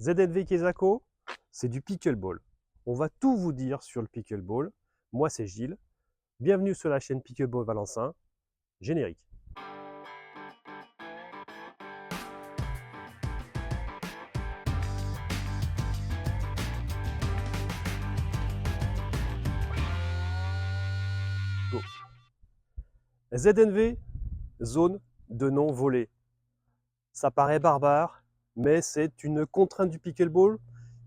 ZNV Kesako, c'est du pickleball. On va tout vous dire sur le pickleball. Moi, c'est Gilles. Bienvenue sur la chaîne Pickleball Valencin. Générique. Go. ZNV, zone de non-volée. Ça paraît barbare, mais c'est une contrainte du pickleball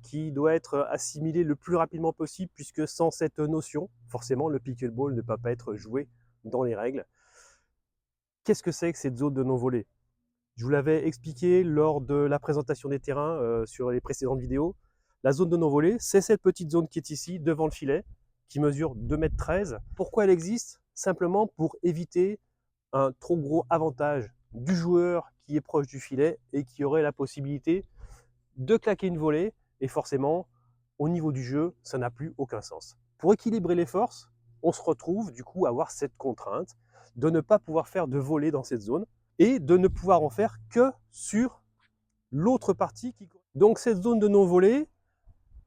qui doit être assimilée le plus rapidement possible, puisque sans cette notion, forcément, le pickleball ne peut pas être joué dans les règles. Qu'est-ce que c'est que cette zone de non-volée? Je vous l'avais expliqué lors de la présentation des terrains sur les précédentes vidéos. La zone de non-volée, c'est cette petite zone qui est ici, devant le filet, qui mesure 2,13 m. Pourquoi elle existe? Simplement pour éviter un trop gros avantage du joueur qui est proche du filet et qui aurait la possibilité de claquer une volée. Et forcément, au niveau du jeu, ça n'a plus aucun sens. Pour équilibrer les forces, on se retrouve du coup à avoir cette contrainte de ne pas pouvoir faire de volée dans cette zone et de ne pouvoir en faire que sur l'autre partie. Donc cette zone de non-volée,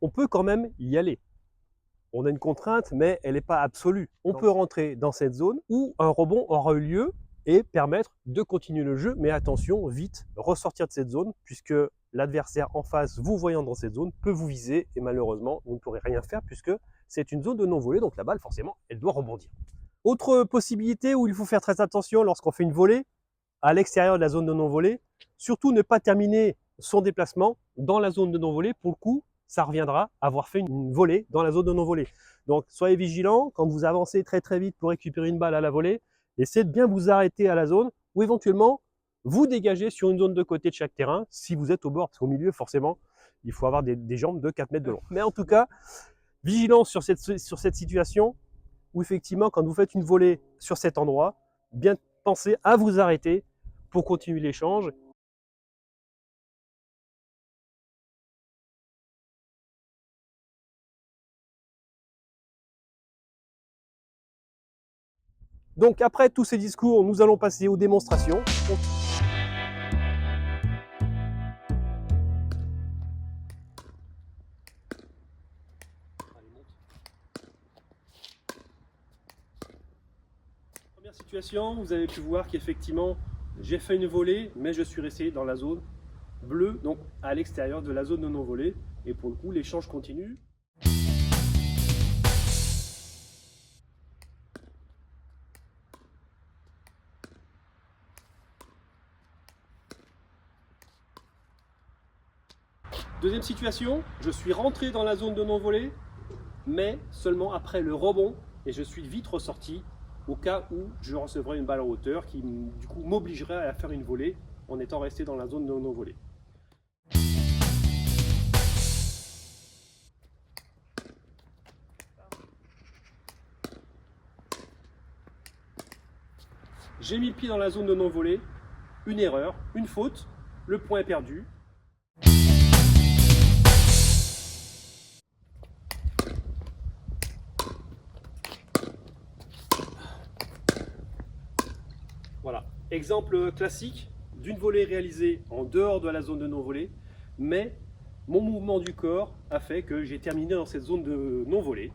on peut quand même y aller. On a une contrainte, mais elle n'est pas absolue. On peut rentrer dans cette zone où un rebond aura eu lieu et permettre de continuer le jeu. Mais attention, vite, ressortir de cette zone, puisque l'adversaire en face, vous voyant dans cette zone, peut vous viser et malheureusement, vous ne pourrez rien faire puisque c'est une zone de non-volée, donc la balle, forcément, elle doit rebondir. Autre possibilité où il faut faire très attention lorsqu'on fait une volée, à l'extérieur de la zone de non-volée, surtout ne pas terminer son déplacement dans la zone de non-volée. Pour le coup, ça reviendra à avoir fait une volée dans la zone de non-volée. Donc soyez vigilants quand vous avancez très vite pour récupérer une balle à la volée. Essayez de bien vous arrêter à la zone ou éventuellement vous dégager sur une zone de côté de chaque terrain si vous êtes au bord. Parce qu'au milieu, forcément, il faut avoir des jambes de 4 mètres de long. Mais en tout cas, vigilance sur cette situation où effectivement, quand vous faites une volée sur cet endroit, bien pensez à vous arrêter pour continuer l'échange. Donc après tous ces discours, nous allons passer aux démonstrations. Première situation, vous avez pu voir qu'effectivement, j'ai fait une volée, mais je suis resté dans la zone bleue, donc à l'extérieur de la zone de non-volée. Et pour le coup, l'échange continue. Deuxième situation, je suis rentré dans la zone de non-volée, mais seulement après le rebond, et je suis vite ressorti au cas où je recevrais une balle en hauteur qui du coup m'obligerait à faire une volée en étant resté dans la zone de non-volée. J'ai mis le pied dans la zone de non-volée, une erreur, une faute, le point est perdu. Voilà, exemple classique d'une volée réalisée en dehors de la zone de non-volée, mais mon mouvement du corps a fait que j'ai terminé dans cette zone de non-volée.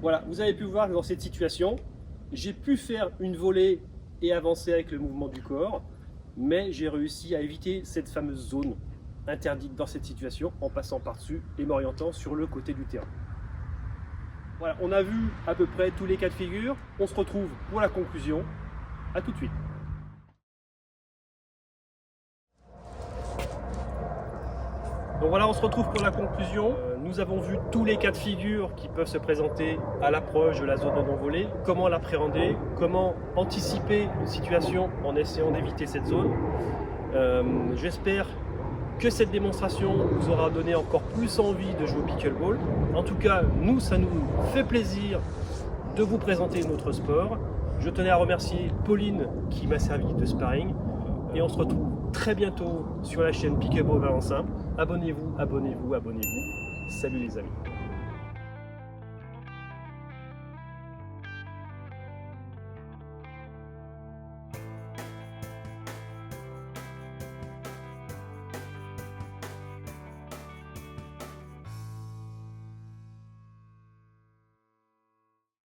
Voilà, vous avez pu voir que dans cette situation, j'ai pu faire une volée et avancer avec le mouvement du corps, mais j'ai réussi à éviter cette fameuse zone interdite dans cette situation en passant par-dessus et m'orientant sur le côté du terrain. Voilà, on a vu à peu près tous les cas de figure. On se retrouve pour la conclusion. À tout de suite. Donc voilà, on se retrouve pour la conclusion. Nous avons vu tous les cas de figure qui peuvent se présenter à l'approche de la zone de non-volée, comment l'appréhender, comment anticiper une situation en essayant d'éviter cette zone. J'espère que cette démonstration vous aura donné encore plus envie de jouer au pickleball. En tout cas, nous, ça nous fait plaisir de vous présenter notre sport. Je tenais à remercier Pauline qui m'a servi de sparring et on se retrouve très bientôt sur la chaîne Pickleball Valentin. Abonnez-vous, abonnez-vous, abonnez-vous. Salut les amis.